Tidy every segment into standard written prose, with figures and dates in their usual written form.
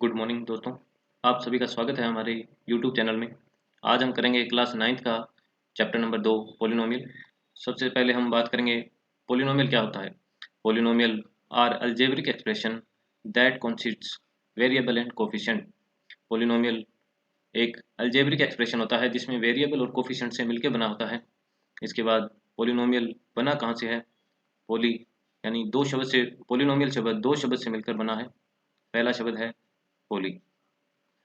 Good morning दोस्तों। आप सभी का स्वागत है हमारे यूट्यूब चैनल में। आज हम करेंगे क्लास 9th का चैप्टर नंबर 2 पोलिनोमियल। सबसे पहले हम बात करेंगे पोलिनोमियल क्या होता है। Polynomial are algebraic expression that consists variable and coefficient. Polynomial एक अलजेब्रिक एक्सप्रेशन होता है जिसमें वेरिएबल और कोफिशिएंट से मिलकर बना होता है। इसके बाद पोलिनोमियल बना कहाँ से है? पोली यानी दो शब्द से, पोलिनोमियल शब्द दो शब्द से मिलकर बना है। पहला शब्द है पोली।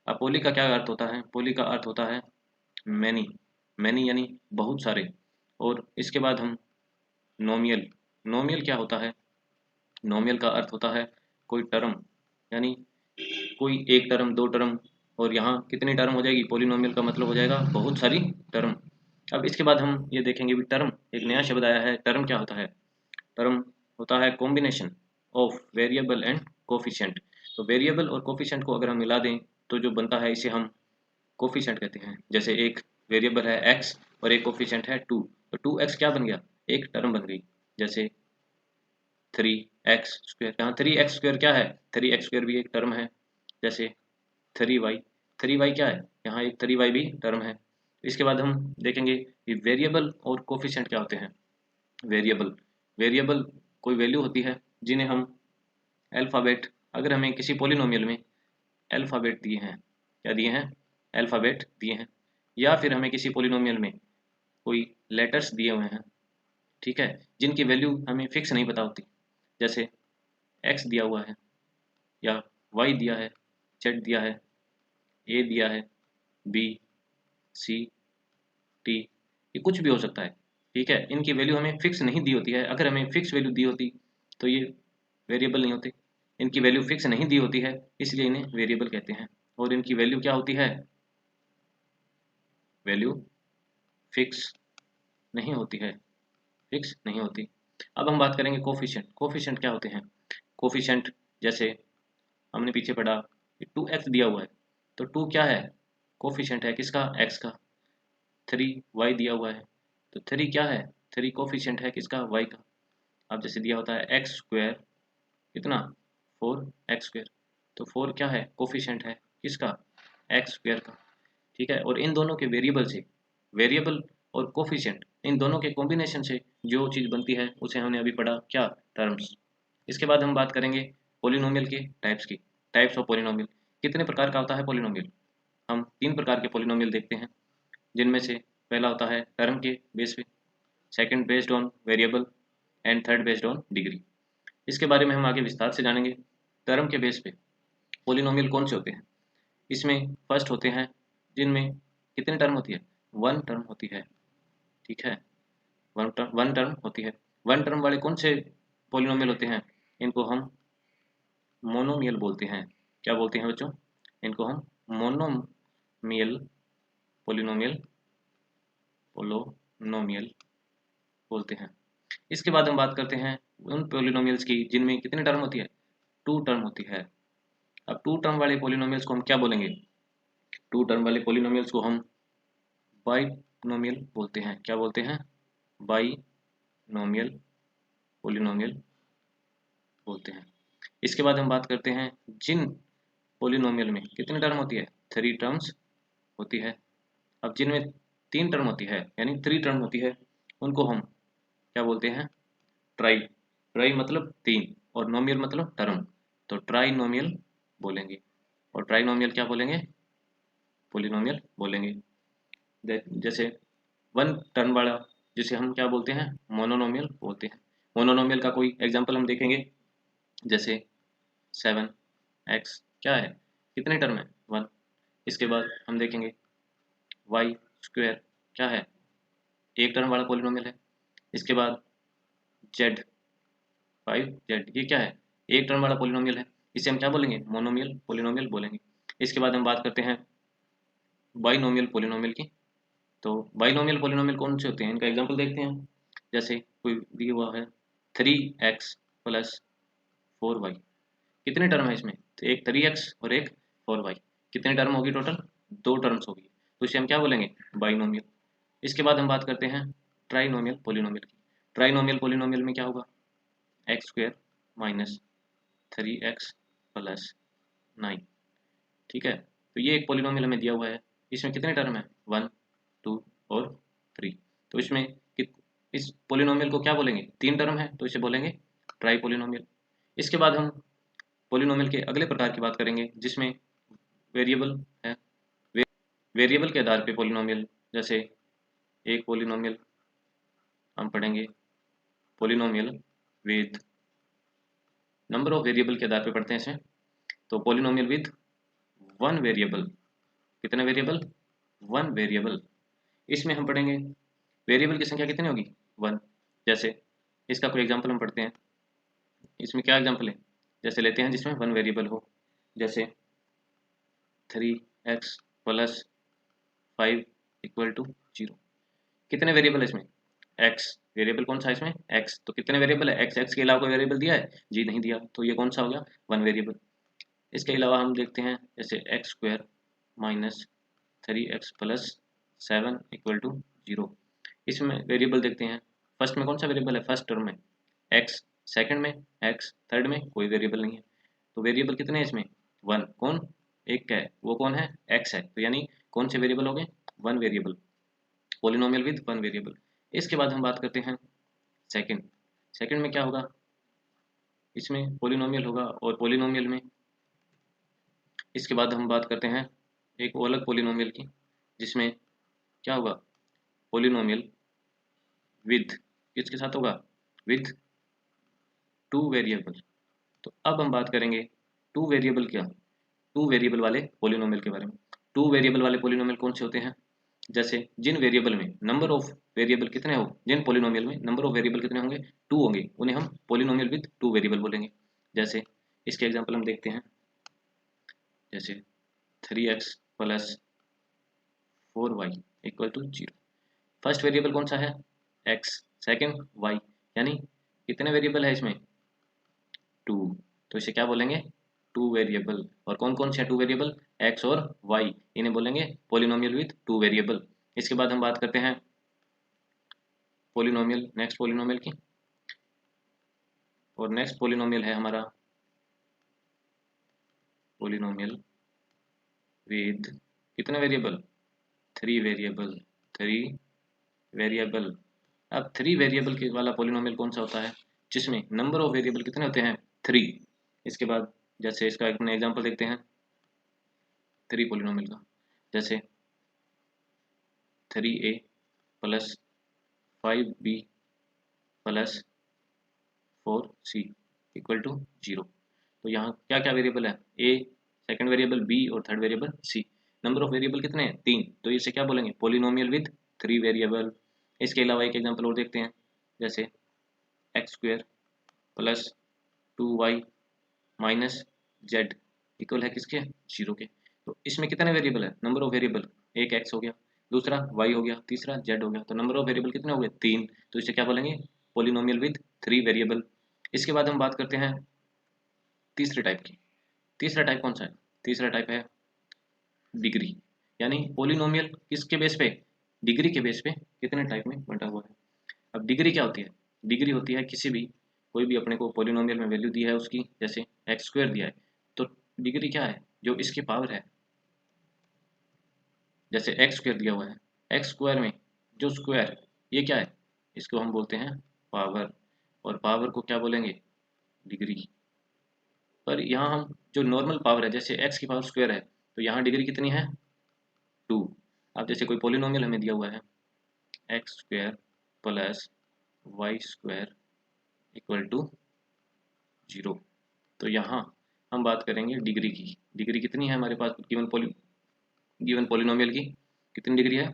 अब पोली का क्या अर्थ होता है? पोली का अर्थ होता है मैनी। मैनी यानी बहुत सारे। और इसके बाद हम नोमियल। नोमियल क्या होता है? नोमियल का अर्थ होता है कोई टर्म, यानी कोई एक टर्म, दो टर्म, और यहाँ कितनी टर्म हो जाएगी? पोलिनोमियल का मतलब हो जाएगा बहुत सारी टर्म। अब इसके बाद हम ये देखेंगे भी टर्म, एक नया शब्द आया है। टर्म क्या होता है? टर्म होता है combination of variable and coefficient. तो वेरिएबल और कोफिशिएंट को अगर हम मिला दें तो जो बनता है इसे हम कोफिशिएंट कहते हैं। जैसे एक वेरिएबल है x और एक कोफिशिएंट है 2, तो 2x क्या बन गया? एक टर्म बन गई। जैसे 3x², यहाँ 3x² क्या है? 3x² भी एक टर्म है। जैसे 3y, 3y क्या है? यहाँ एक 3y भी टर्म है। इसके बाद हम देखेंगे कि वेरिएबल और कोफिशिएंट क्या होते हैं। वेरिएबल, वेरिएबल कोई वैल्यू होती है जिन्हें हम अल्फ़ाबेट, अगर हमें किसी पोलिनोमियल में अल्फ़ाबेट दिए हैं, क्या दिए हैं? अल्फ़ाबेट दिए हैं। या फिर हमें किसी पोलिनोमियल में कोई लेटर्स दिए हुए हैं, ठीक है, जिनकी वैल्यू हमें फिक्स नहीं पता होती। जैसे x दिया हुआ है, या y दिया है, z दिया है, a दिया है, b, c, t, ये कुछ भी हो सकता है, ठीक है। इनकी वैल्यू हमें फिक्स नहीं दी होती है। अगर हमें फिक्स वैल्यू दी होती तो ये वेरिएबल नहीं होते। इनकी वैल्यू फिक्स नहीं दी होती है, इसलिए इन्हें वेरिएबल कहते हैं। और इनकी वैल्यू क्या होती है? वैल्यू फिक्स नहीं होती है, फिक्स नहीं होती। अब हम बात करेंगे कोफिशिएंट। कोफिशिएंट क्या होते हैं? कोफिशिएंट जैसे हमने पीछे पढ़ा कि 2x दिया हुआ है, तो 2 क्या है? कोफिशिएंट है किसका? x का। 3y दिया हुआ है, तो 3 क्या है? 3 कोफिशिएंट है किसका? y का। अब जैसे दिया होता है x², कितना? 4x², तो 4 क्या है? कोफिशिएंट है किसका? x² का, ठीक है। और इन दोनों के वेरिएबल से, वेरिएबल और कोफिशिएंट, इन दोनों के कॉम्बिनेशन से जो चीज़ बनती है उसे हमने अभी पढ़ा, क्या? टर्म्स। इसके बाद हम बात करेंगे पोलिनोमियल के टाइप्स की। Types of polynomial. कितने प्रकार का होता है पोलिनोमियल? हम 3 प्रकार के पोलिनोमियल देखते हैं, जिनमें से पहला होता है टर्म के बेस पे, second based on variable, and third based on degree. इसके बारे में हम आगे विस्तार से जानेंगे। टर्म के बेस पे पोलिनोमियल कौन से होते हैं? इसमें फर्स्ट होते हैं जिनमें कितनी टर्म होती है? वन टर्म होती है, ठीक है। वन टर्म होती है। वन टर्म वाले कौन से पोलिनोमियल होते हैं? इनको हम मोनोमियल बोलते हैं। क्या बोलते हैं बच्चों? इनको हम मोनोमियल पोलिनोमियल, पोलिनोमियल बोलते हैं। इसके बाद हम बात करते हैं उन पोलिनोमियल्स की जिनमें कितनी टर्म होती है? टू टर्म होती है। अब टू टर्म वाले पोलिनोमियल्स को हम क्या बोलेंगे? टू टर्म वाले पोलिनोमियल्स को हम बाइनोमियल बोलते हैं। क्या बोलते हैं? बाइनोमियल पोलिनोमियल बोलते हैं। इसके बाद हम बात करते हैं जिन पोलिनोमियल में कितनी टर्म होती है? 3 टर्म्स होती है। अब जिनमें 3 टर्म होती है, यानी 3 टर्म होती है, उनको हम क्या बोलते हैं? ट्राई। ट्राई मतलब 3, और नोमियल मतलब टर्म, तो ट्राइनोमियल बोलेंगे। और ट्राइनोमियल क्या बोलेंगे? पोलिनोमियल बोलेंगे। जैसे वन टर्म वाला, जिसे हम क्या बोलते हैं? मोनोनोमियल बोलते हैं। मोनोनोमियल का कोई एग्जांपल हम देखेंगे। जैसे 7x क्या है? कितने टर्म है? 1। इसके बाद हम देखेंगे y² क्या है? एक टर्म वाला पोलिनोमियल है। इसके बाद z, 5z, ये क्या है? एक टर्म वाला पोलिनोमियल है। इसे हम क्या बोलेंगे? मोनोमियल पोलिनोमियल बोलेंगे। इसके बाद हम बात करते हैं बाइनोमियल पोलिनोमियल की। तो बाइनोमियल पोलिनोमियल कौन से होते हैं? इनका एग्जांपल देखते हैं। जैसे कोई दिया हुआ है 3x+4y, कितने टर्म है इसमें? तो एक 3x और एक 4y, कितनी टर्म होगी टोटल? 2 टर्म्स होगी, तो इसे हम क्या बोलेंगे? बाइनोमियल। इसके बाद हम बात करते हैं ट्राइनोमियल पोलिनोमियल की। ट्राइनोमियल पोलिनोमियल में क्या होगा? x² - 3x + 9, ठीक है। तो ये एक पॉलिनोमियल हमें दिया हुआ है, इसमें कितने टर्म है, 1 2 और 3। तो इसमें इस पॉलिनोमियल को क्या बोलेंगे, 3 टर्म है तो इसे बोलेंगे ट्राई पॉलिनोमियल। इसके बाद हम पॉलिनोमियल के अगले प्रकार की बात करेंगे जिसमें वेरिएबल है। वेरिएबल के आधार पे पॉलिनोमियल, जैसे एक पॉलिनोमियल हम पढ़ेंगे polynomial with number of variable के आधार पे पढ़ते हैं इसमें। तो पॉलिनोमियल विद वन वेरिएबल, कितने वेरिएबल, वन वेरिएबल। इसमें हम पढ़ेंगे वेरिएबल की संख्या कितनी होगी, 1। जैसे इसका कोई एग्जांपल हम पढ़ते हैं, इसमें क्या एग्जांपल है, जैसे लेते हैं जिसमें 1 वेरिएबल हो, जैसे 3x + 5 = 0। कितने वेरिएबल है इसमें, x, वेरिएबल कौन सा है इसमें, x। तो कितने वेरिएबल है, x के अलावा कोई वेरिएबल दिया है, जी नहीं दिया, तो ये कौन सा हो गया, 1 वेरिएबल। इसके अलावा हम देखते हैं जैसे x² - 3x + 7 = 0। इसमें वेरिएबल देखते हैं, फर्स्ट में कौन सा वेरिएबल है, फर्स्ट टर्म में x, सेकंड में x, थर्ड में कोई वेरिएबल नहीं है। तो वेरिएबल कितने हैं इसमें, 1। कौन, एक का है, वो कौन है, x है। तो यानी कौन से वेरिएबल हो गए, 1 वेरिएबल, पॉलिनोमियल विद 1 वेरिएबल। इसके बाद हम बात करते हैं सेकंड। सेकंड में क्या होगा, इसमें पॉलिनोमियल होगा, और पॉलिनोमियल में इसके बाद हम बात करते हैं एक अलग पॉलिनोमियल की, जिसमें क्या होगा, पॉलिनोमियल विद, किसके साथ होगा, विद 2 वेरिएबल। तो अब हम बात करेंगे 2 वेरिएबल क्या, 2 वेरिएबल वाले पॉलिनोमियल के बारे में। 2 वेरिएबल वाले पॉलिनोमियल कौन से होते हैं, जैसे जिन वेरिएबल में नंबर ऑफ वेरिएबल कितने हो, जिन पॉलिनोमियल में नंबर ऑफ वेरिएबल कितने होंगे, 2 होंगे, उन्हें हम पॉलिनोमियल विद 2 वेरिएबल बोलेंगे। जैसे इसके एग्जांपल हम देखते हैं, जैसे 3x + 4y = 0। फर्स्ट वेरिएबल कौन सा है, x, सेकंड y, यानी कितने वेरिएबल है इसमें, 2। तो इसे क्या बोलेंगे, 2 वेरिएबल। और कौन कौन से 2 वेरिएबल, x और y, इन्हें बोलेंगे पॉलिनोमियल विद 2 वेरिएबल। इसके बाद हम बात करते हैं पॉलिनोमियल, नेक्स्ट पॉलिनोमियल की, और नेक्स्ट पॉलिनोमियल है हमारा पॉलिनोमियल विद कितने वेरिएबल, 3 वेरिएबल, 3 वेरिएबल। अब 3 वेरिएबल के वाला पॉलिनोमियल कौन सा होता है, जिसमें नंबर ऑफ वेरिएबल कितने होते हैं, 3। इसके बाद जैसे इसका एक एग्जांपल देखते हैं 3 पॉलिनोमियल का, जैसे 3a + 5b + 4c = 0। तो यहाँ क्या क्या वेरिएबल है, a, सेकंड वेरिएबल b और third variable c। Number of variable कितने हैं, 3। तो इसे क्या बोलेंगे, पॉलिनोमियल विद 3 वेरिएबल। इसके अलावा एक एग्जांपल और देखते हैं, जैसे x² + 2y - z इक्वल है किसके, 0 के। तो इसमें कितने वेरिएबल है, नंबर ऑफ वेरिएबल, एक x हो गया, दूसरा y हो गया, तीसरा z हो गया। तो नंबर ऑफ वेरिएबल कितने हो गए, 3। तो इसे क्या बोलेंगे, पॉलिनोमियल विद 3 वेरिएबल। इसके बाद हम बात करते हैं तीसरे टाइप की। तीसरा टाइप कौन सा है, तीसरा टाइप है डिग्री, यानी पॉलिनोमियल किसके बेस पे, डिग्री के बेस पे कितने टाइप में बंटा हुआ है। अब डिग्री क्या होती है, डिग्री होती है किसी भी, कोई भी अपने को पॉलिनोमियल में वैल्यू दी है उसकी, जैसे x² दिया है, तो डिग्री क्या है, जो इसकी पावर है। जैसे x² दिया हुआ है, x² में जो स्क्वायर, ये क्या है, इसको हम बोलते हैं पावर, और पावर को क्या बोलेंगे, डिग्री। पर यहाँ हम जो नॉर्मल पावर है, जैसे x की पावर स्क्वायर है, तो यहाँ डिग्री कितनी है, 2। अब जैसे कोई पॉलिनोमियल हमें दिया हुआ है, x² + y² = 0। तो यहाँ हम बात करेंगे डिग्री की। डिग्री कितनी है हमारे पास गिवन पॉलिनोमियल की, कितनी डिग्री है,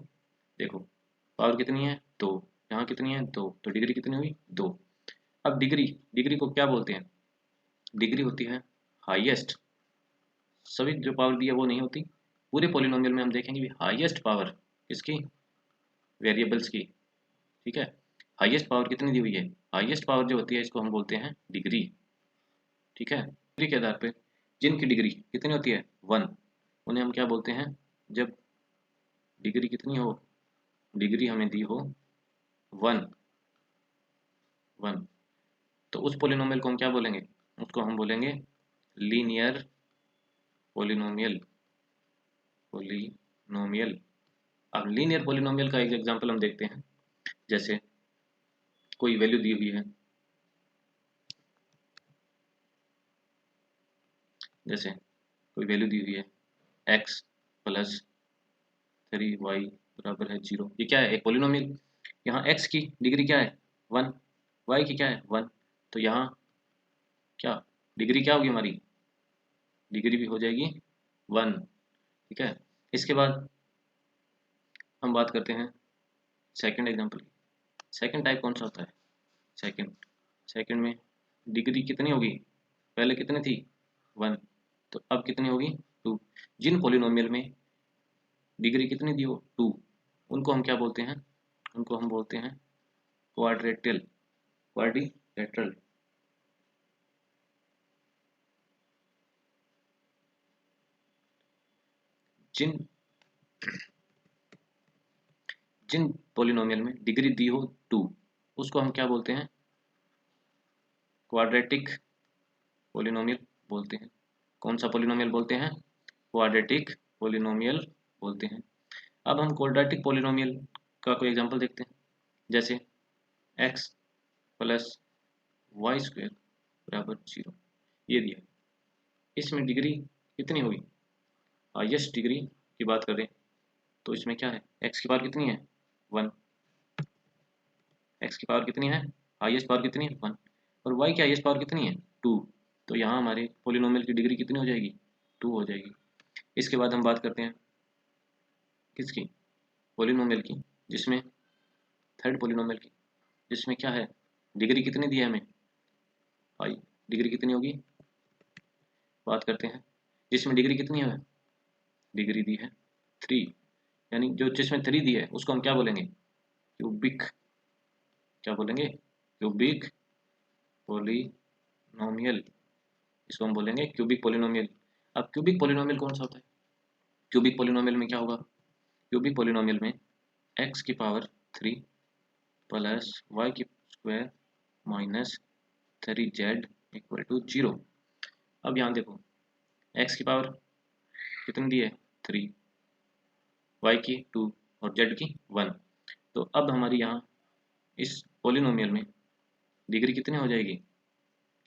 देखो पावर कितनी है, 2, यहाँ कितनी है, 2, तो डिग्री कितनी हुई, 2। अब डिग्री, डिग्री को क्या बोलते हैं, डिग्री होती है हाईएस्ट, सभी जो पावर दी है वो नहीं होती। पूरे पॉलिनोमियल में हम देखेंगे हाईएस्ट पावर किसकी, वेरिएबल्स की, ठीक है। हाईएस्ट पावर कितनी दी हुई है, हाईएस्ट पावर जो होती है इसको हम बोलते हैं डिग्री, ठीक है। डिग्री के आधार पे जिनकी डिग्री कितनी होती है, 1, उन्हें हम क्या बोलते हैं, जब डिग्री कितनी हो, डिग्री हमें दी हो 1, 1, तो उस पॉलिनोमियल को हम क्या बोलेंगे, उसको हम बोलेंगे लीनियर पॉलिनोमियल, पोलिनोमियल। अब लीनियर पोलिनोमियल का एक एग्जांपल हम देखते हैं। जैसे कोई वैल्यू दी हुई है, जैसे कोई वैल्यू दी हुई है x प्लस 3y बराबर है 0। ये क्या है? एक पोलिनोमियल। यहाँ x की डिग्री क्या है? 1, y की क्या है? 1। तो यहाँ क्या डिग्री क्या होगी हमारी? डिग्री भी हो जाएगी 1। ठीक है। इसके बाद हम बात करते हैं सेकंड एग्जांपल की। सेकंड टाइप कौन सा होता है? सेकंड में डिग्री कितनी होगी? पहले कितनी थी? 1। तो अब कितनी होगी? 2। जिन पोलिनोमियल में डिग्री कितनी दी हो? 2, उनको हम क्या बोलते हैं? उनको हम बोलते हैं क्वाड्रेटल। क्वाड्रिलेटरल। जिन जिन पोलिनोमियल में डिग्री दी हो 2, उसको हम क्या बोलते हैं? क्वाड्रेटिक पोलिनोमियल बोलते हैं। कौन सा पोलिनोमियल बोलते हैं? क्वाड्रेटिक पोलिनोमियल बोलते हैं। अब हम क्वाड्रेटिक पोलिनोमियल का कोई एग्जांपल देखते हैं। जैसे x प्लस वाई स्क्वायर बराबर 0, ये दिया। इसमें डिग्री कितनी हुई? हाईएस्ट डिग्री की बात करें तो इसमें क्या है? x की पावर कितनी है? 1। x की पावर कितनी है? हाईएस्ट पावर कितनी है? 1। और y की हाईएस्ट पावर कितनी है? 2। तो यहाँ हमारे पोलिनोमियल की डिग्री कितनी हो जाएगी? 2 हो जाएगी। इसके बाद हम बात करते हैं किसकी? पोलिनोमियल की, जिसमें थर्ड पोलिनोमियल की, जिसमें क्या है? डिग्री कितनी दी है हमें? हाई। डिग्री कितनी होगी? बात करते हैं जिसमें डिग्री कितनी है? डिग्री दी है 3। यानी जो जिसमें 3 दी है उसको हम क्या बोलेंगे? क्यूबिक। क्या बोलेंगे? Cubic polynomial. इसको हम बोलेंगे क्यूबिक पोलिनोमियल। अब क्यूबिक पोलिनोमियल कौन सा होता है? क्यूबिक पोलिनोमियल में क्या होगा? क्यूबिक पोलिनोमियल में x की पावर 3 प्लस y की square minus 3z equal to 0। अब यहाँ देखो, x की पावर कितनी दी है? 3, y की 2 और z की 1। तो अब हमारी यहाँ इस पोलिनोमियल में डिग्री कितनी हो जाएगी?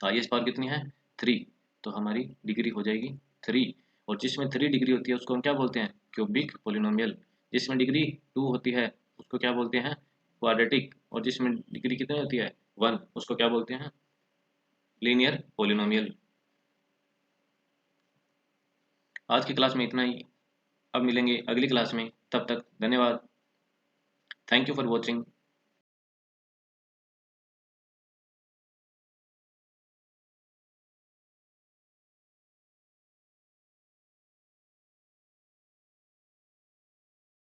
हाईएस्ट पावर कितनी है? 3। तो हमारी डिग्री हो जाएगी 3। और जिसमें 3 डिग्री होती है उसको हम क्या बोलते हैं? Cubic polynomial. जिसमें डिग्री 2 होती है उसको क्या बोलते हैं? क्वाड्रेटिक। और जिसमें डिग्री कितनी होती है? 1, उसको क्या बोलते हैं? Linear polynomial. आज की क्लास में इतना ही। अब मिलेंगे अगली क्लास में। तब तक धन्यवाद। Thank you for watching.